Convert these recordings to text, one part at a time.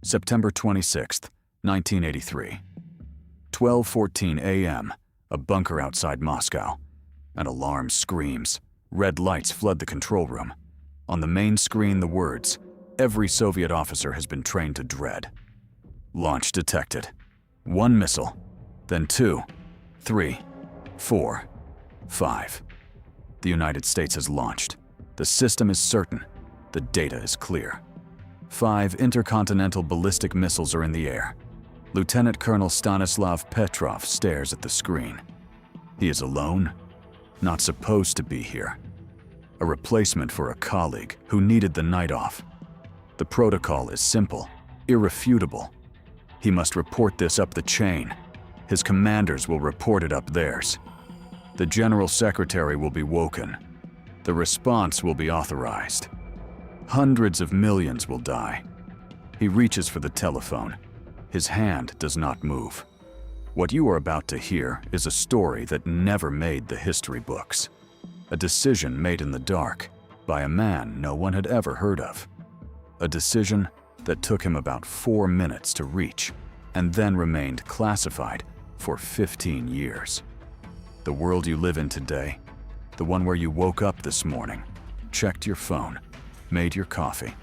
September 26, 1983. 12:14 a.m., a bunker outside Moscow. An alarm screams. Red lights flood the control room. On the main screen, the words, "Every Soviet officer has been trained to dread." Launch detected. 1 missile, then 2, 3, 4, 5. The United States has launched. The system is certain. The data is clear. 5 intercontinental ballistic missiles are in the air. Lieutenant Colonel Stanislav Petrov stares at the screen. He is alone, not supposed to be here. A replacement for a colleague who needed the night off. The protocol is simple, irrefutable. He must report this up the chain. His commanders will report it up theirs. The General Secretary will be woken. The response will be authorized. Hundreds of millions will die. He reaches for the telephone. His hand does not move. What you are about to hear is a story that never made the history books. A decision made in the dark by a man no one had ever heard of. A decision that took him about 4 minutes to reach and then remained classified for 15 years. The world you live in today, the one where you woke up this morning, checked your phone, made your coffee,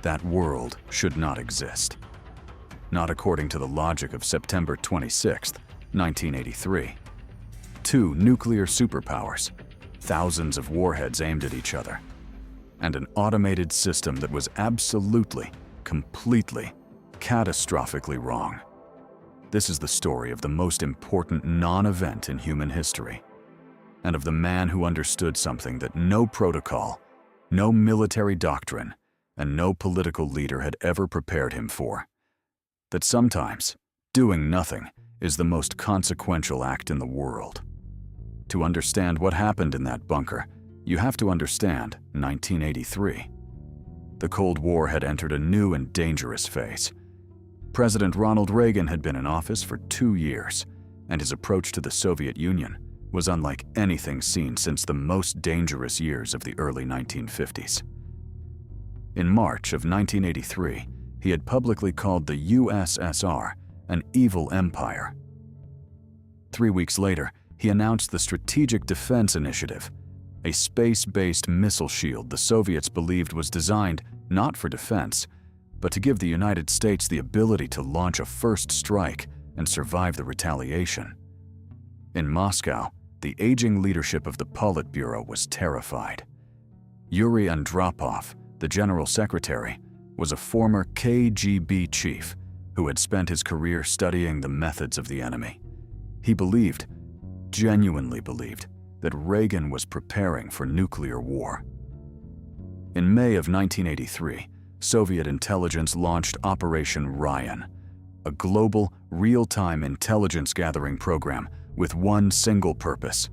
that world should not exist. Not according to the logic of September 26, 1983. 2 nuclear superpowers, thousands of warheads aimed at each other, and an automated system that was absolutely, completely, catastrophically wrong. This is the story of the most important non-event in human history, and of the man who understood something that no protocol, no military doctrine, and no political leader had ever prepared him for. That sometimes, doing nothing is the most consequential act in the world. To understand what happened in that bunker, you have to understand 1983. The Cold War had entered a new and dangerous phase. President Ronald Reagan had been in office for 2 years, and his approach to the Soviet Union was unlike anything seen since the most dangerous years of the early 1950s. In March of 1983, he had publicly called the USSR an evil empire. 3 weeks later, he announced the Strategic Defense Initiative, a space-based missile shield the Soviets believed was designed not for defense, but to give the United States the ability to launch a first strike and survive the retaliation. In Moscow, the aging leadership of the Politburo was terrified. Yuri Andropov, the General Secretary, was a former KGB chief who had spent his career studying the methods of the enemy. He believed, genuinely believed, that Reagan was preparing for nuclear war. In May of 1983, Soviet intelligence launched Operation Ryan, a global, real-time intelligence-gathering program with one single purpose: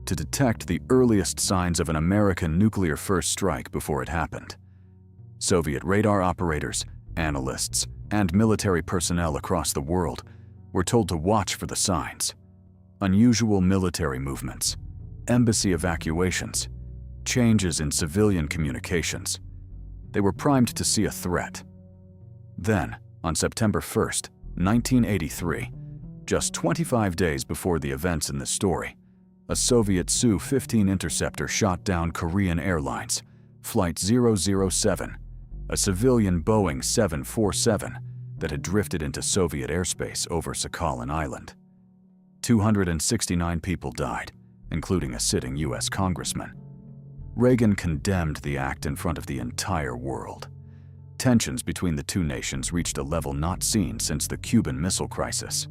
to detect the earliest signs of an American nuclear first strike before it happened. Soviet radar operators, analysts, and military personnel across the world were told to watch for the signs: unusual military movements, embassy evacuations, changes in civilian communications. They were primed to see a threat. Then, on September 1, 1983, just 25 days before the events in this story, a Soviet Su-15 interceptor shot down Korean Airlines, Flight 007, a civilian Boeing 747 that had drifted into Soviet airspace over Sakhalin Island. 269 people died, including a sitting U.S. congressman. Reagan condemned the act in front of the entire world. Tensions between the two nations reached a level not seen since the Cuban Missile Crisis.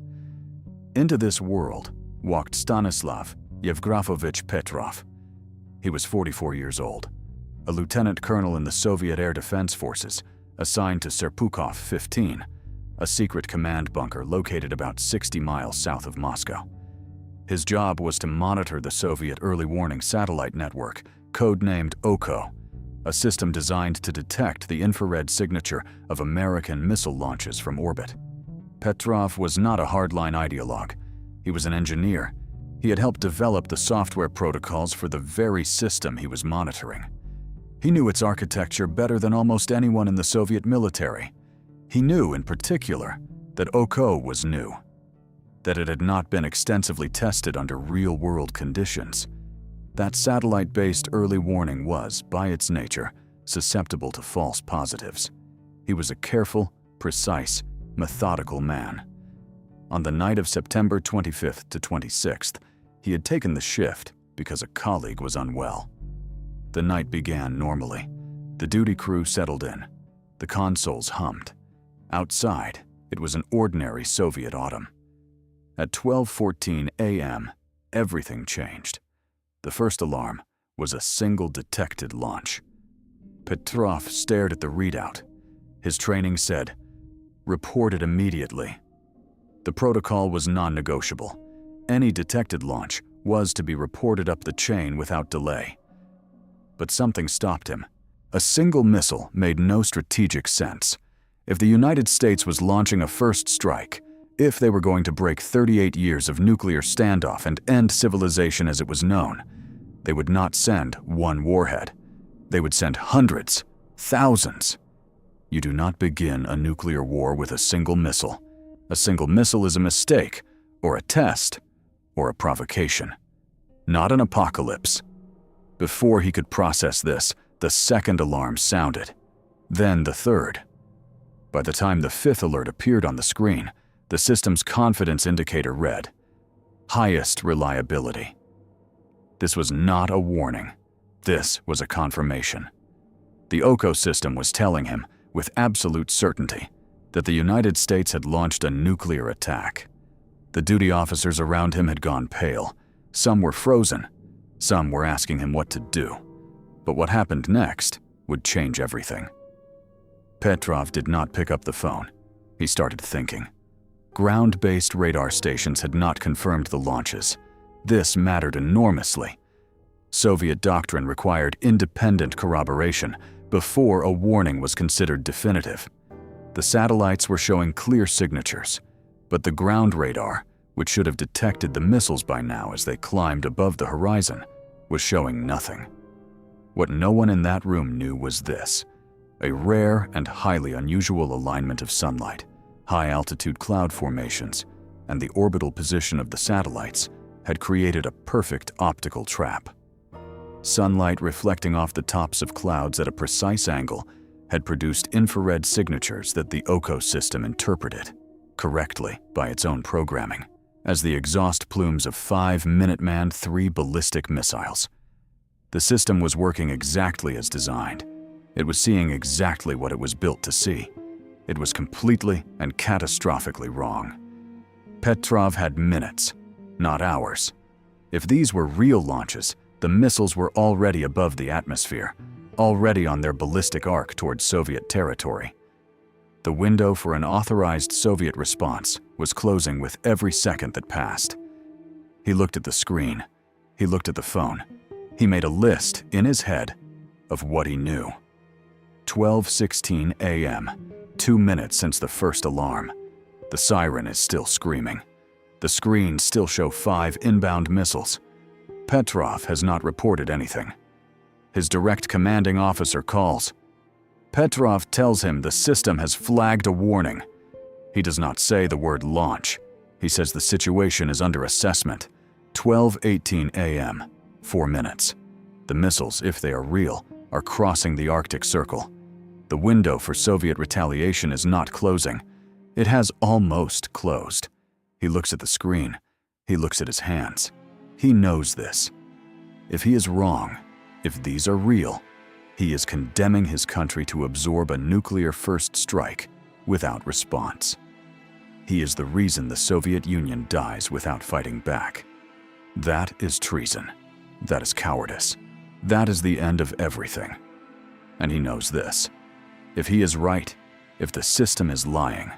Into this world walked Stanislav Yevgrafovich Petrov. He was 44 years old, a lieutenant colonel in the Soviet Air Defense Forces, assigned to Serpukhov 15, a secret command bunker located about 60 miles south of Moscow. His job was to monitor the Soviet early warning satellite network, codenamed OKO, a system designed to detect the infrared signature of American missile launches from orbit. Petrov was not a hardline ideologue. He was an engineer. He had helped develop the software protocols for the very system he was monitoring. He knew its architecture better than almost anyone in the Soviet military. He knew in particular that Oko was new, that it had not been extensively tested under real-world conditions. That satellite-based early warning was, by its nature, susceptible to false positives. He was a careful, precise, methodical man. On the night of September 25th to 26th, he had taken the shift because a colleague was unwell. The night began normally. The duty crew settled in. The consoles hummed. Outside, it was an ordinary Soviet autumn. At 12:14 a.m., everything changed. The first alarm was a single detected launch. Petrov stared at the readout. His training said, "Report it immediately." The protocol was non-negotiable. Any detected launch was to be reported up the chain without delay. But something stopped him. A single missile made no strategic sense. If the United States was launching a first strike, if they were going to break 38 years of nuclear standoff and end civilization as it was known, they would not send one warhead. They would send hundreds, thousands. You do not begin a nuclear war with a single missile. A single missile is a mistake, or a test, or a provocation. Not an apocalypse. Before he could process this, the second alarm sounded. Then the third. By the time the fifth alert appeared on the screen, the system's confidence indicator read, "Highest reliability." This was not a warning. This was a confirmation. The Oko system was telling him, with absolute certainty, that the United States had launched a nuclear attack. The duty officers around him had gone pale. Some were frozen. Some were asking him what to do. But what happened next would change everything. Petrov did not pick up the phone. He started thinking. Ground-based radar stations had not confirmed the launches. This mattered enormously. Soviet doctrine required independent corroboration before a warning was considered definitive. The satellites were showing clear signatures, but the ground radar, which should have detected the missiles by now as they climbed above the horizon, was showing nothing. What no one in that room knew was this: a rare and highly unusual alignment of sunlight, high-altitude cloud formations, and the orbital position of the satellites had created a perfect optical trap. Sunlight reflecting off the tops of clouds at a precise angle had produced infrared signatures that the Oko system interpreted, correctly by its own programming, as the exhaust plumes of 5 Minuteman III ballistic missiles. The system was working exactly as designed. It was seeing exactly what it was built to see. It was completely and catastrophically wrong. Petrov had minutes, not hours. If these were real launches, the missiles were already above the atmosphere, already on their ballistic arc towards Soviet territory. The window for an authorized Soviet response was closing with every second that passed. He looked at the screen. He looked at the phone. He made a list in his head of what he knew. 12:16 a.m., 2 minutes since the first alarm. The siren is still screaming. The screens still show 5 inbound missiles. Petrov has not reported anything. His direct commanding officer calls. Petrov tells him the system has flagged a warning. He does not say the word launch. He says the situation is under assessment. 12:18 a.m., 4 minutes. The missiles, if they are real, are crossing the Arctic Circle. The window for Soviet retaliation is not closing. It has almost closed. He looks at the screen. He looks at his hands. He knows this. If he is wrong, if these are real, he is condemning his country to absorb a nuclear first strike without response. He is the reason the Soviet Union dies without fighting back. That is treason. That is cowardice. That is the end of everything. And he knows this. If he is right, if the system is lying,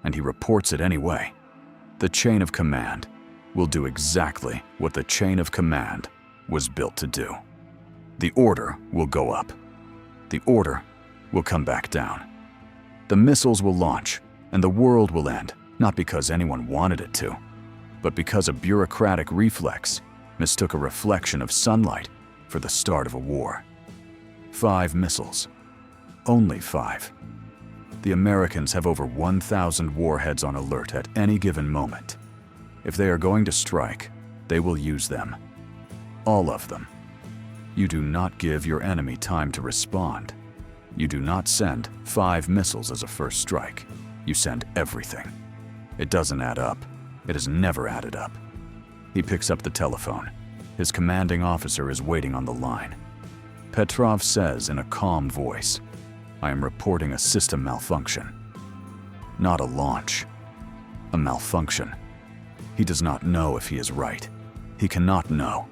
and he reports it anyway, the chain of command will do exactly what the chain of command was built to do. The order will go up. The order will come back down. The missiles will launch, and the world will end, not because anyone wanted it to, but because a bureaucratic reflex mistook a reflection of sunlight for the start of a war. 5 missiles. Only 5. The Americans have over 1,000 warheads on alert at any given moment. If they are going to strike, they will use them. All of them. You do not give your enemy time to respond. You do not send 5 missiles as a first strike. You send everything. It doesn't add up. It has never added up. He picks up the telephone. His commanding officer is waiting on the line. Petrov says in a calm voice, "I am reporting a system malfunction." Not a launch. A malfunction. He does not know if he is right. He cannot know.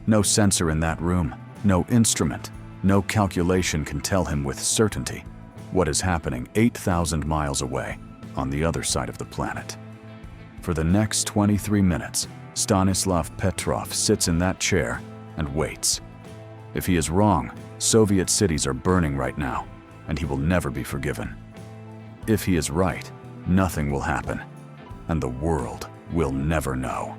No sensor in that room, no instrument, no calculation can tell him with certainty what is happening 8,000 miles away on the other side of the planet. For the next 23 minutes, Stanislav Petrov sits in that chair and waits. If he is wrong, Soviet cities are burning right now, and he will never be forgiven. If he is right, nothing will happen, and the world will never know.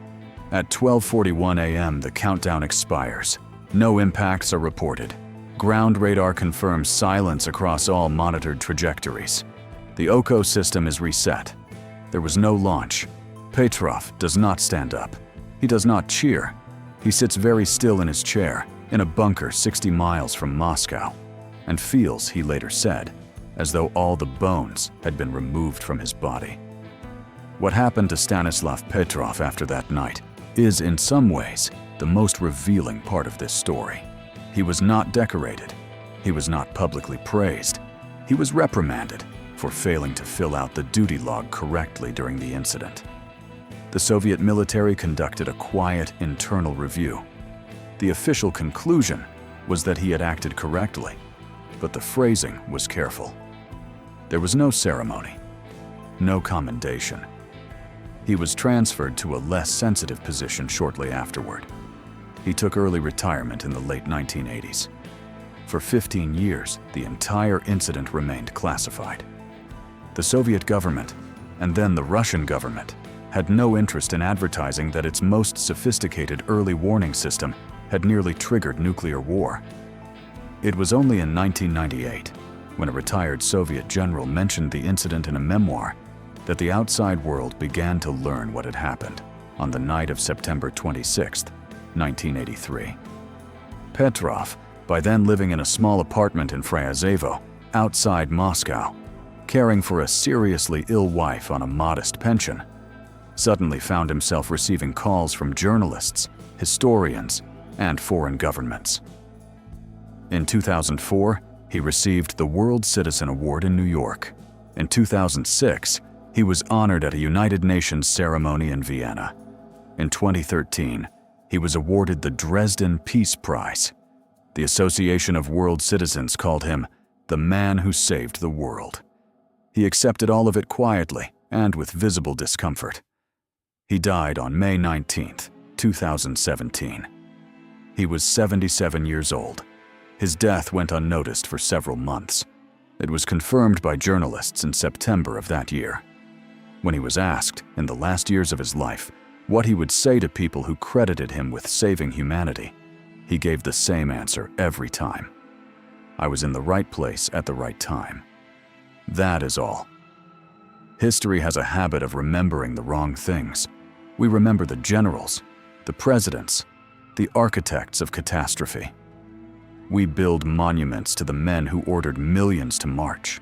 At 12:41 a.m., the countdown expires. No impacts are reported. Ground radar confirms silence across all monitored trajectories. The OCO system is reset. There was no launch. Petrov does not stand up. He does not cheer. He sits very still in his chair, in a bunker 60 miles from Moscow, and feels, he later said, as though all the bones had been removed from his body. What happened to Stanislav Petrov after that night is, in some ways, the most revealing part of this story. He was not decorated. He was not publicly praised. He was reprimanded for failing to fill out the duty log correctly during the incident. The Soviet military conducted a quiet internal review. The official conclusion was that he had acted correctly, but the phrasing was careful. There was no ceremony, no commendation. He was transferred to a less sensitive position shortly afterward. He took early retirement in the late 1980s. For 15 years, the entire incident remained classified. The Soviet government, and then the Russian government, had no interest in advertising that its most sophisticated early warning system had nearly triggered nuclear war. It was only in 1998, when a retired Soviet general mentioned the incident in a memoir, that the outside world began to learn what had happened on the night of September 26, 1983. Petrov, by then living in a small apartment in Fryazevo, outside Moscow, caring for a seriously ill wife on a modest pension, suddenly found himself receiving calls from journalists, historians, and foreign governments. In 2004, he received the World Citizen Award in New York. In 2006, he was honored at a United Nations ceremony in Vienna. In 2013, he was awarded the Dresden Peace Prize. The Association of World Citizens called him the man who saved the world. He accepted all of it quietly and with visible discomfort. He died on May 19, 2017. He was 77 years old. His death went unnoticed for several months. It was confirmed by journalists in September of that year. When he was asked, in the last years of his life, what he would say to people who credited him with saving humanity, he gave the same answer every time. I was in the right place at the right time. That is all. History has a habit of remembering the wrong things. We remember the generals, the presidents, the architects of catastrophe. We build monuments to the men who ordered millions to march.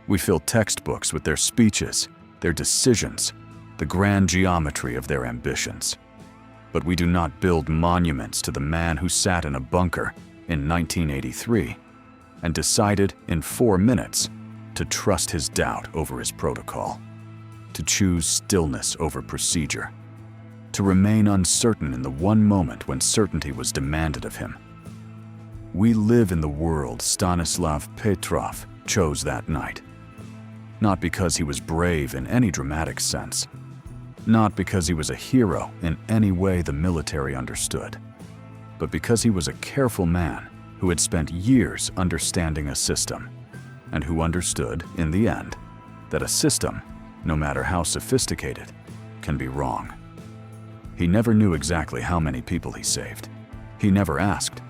We fill textbooks with their speeches, their decisions, the grand geometry of their ambitions. But we do not build monuments to the man who sat in a bunker in 1983 and decided in 4 minutes to trust his doubt over his protocol, to choose stillness over procedure, to remain uncertain in the one moment when certainty was demanded of him. We live in the world Stanislav Petrov chose that night. Not because he was brave in any dramatic sense, not because he was a hero in any way the military understood, but because he was a careful man who had spent years understanding a system, and who understood, in the end, that a system, no matter how sophisticated, can be wrong. He never knew exactly how many people he saved. He never asked.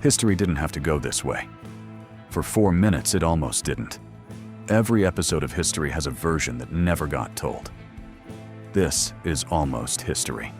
History didn't have to go this way. For 4 minutes, it almost didn't. Every episode of history has a version that never got told. This is Almost History.